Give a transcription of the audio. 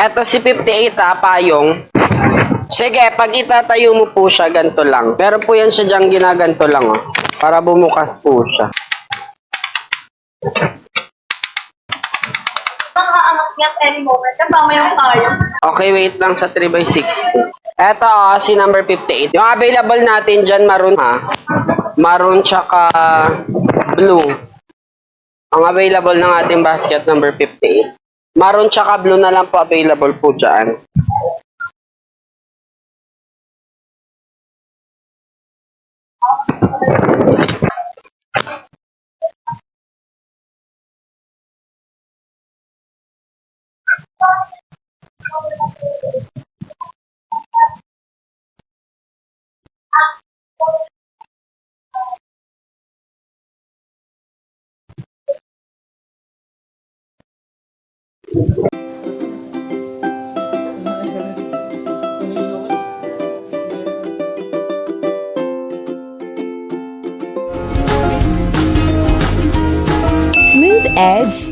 Eto si 58 payong. Sige, pag itatayo mo po siya, ganito lang. Pero po yan siya dyan ginaganto lang, oh. Para bumukas po siya. Nakaangat niya at any moment. Kasama yung tayo. Okay, wait lang sa 3x60. Eto, si number 58. Yung available natin dyan, maroon maroon tsaka blue. Ang available ng ating basket, number 58. Maroon tsaka blue na lang po available po dyan. Smooth edge.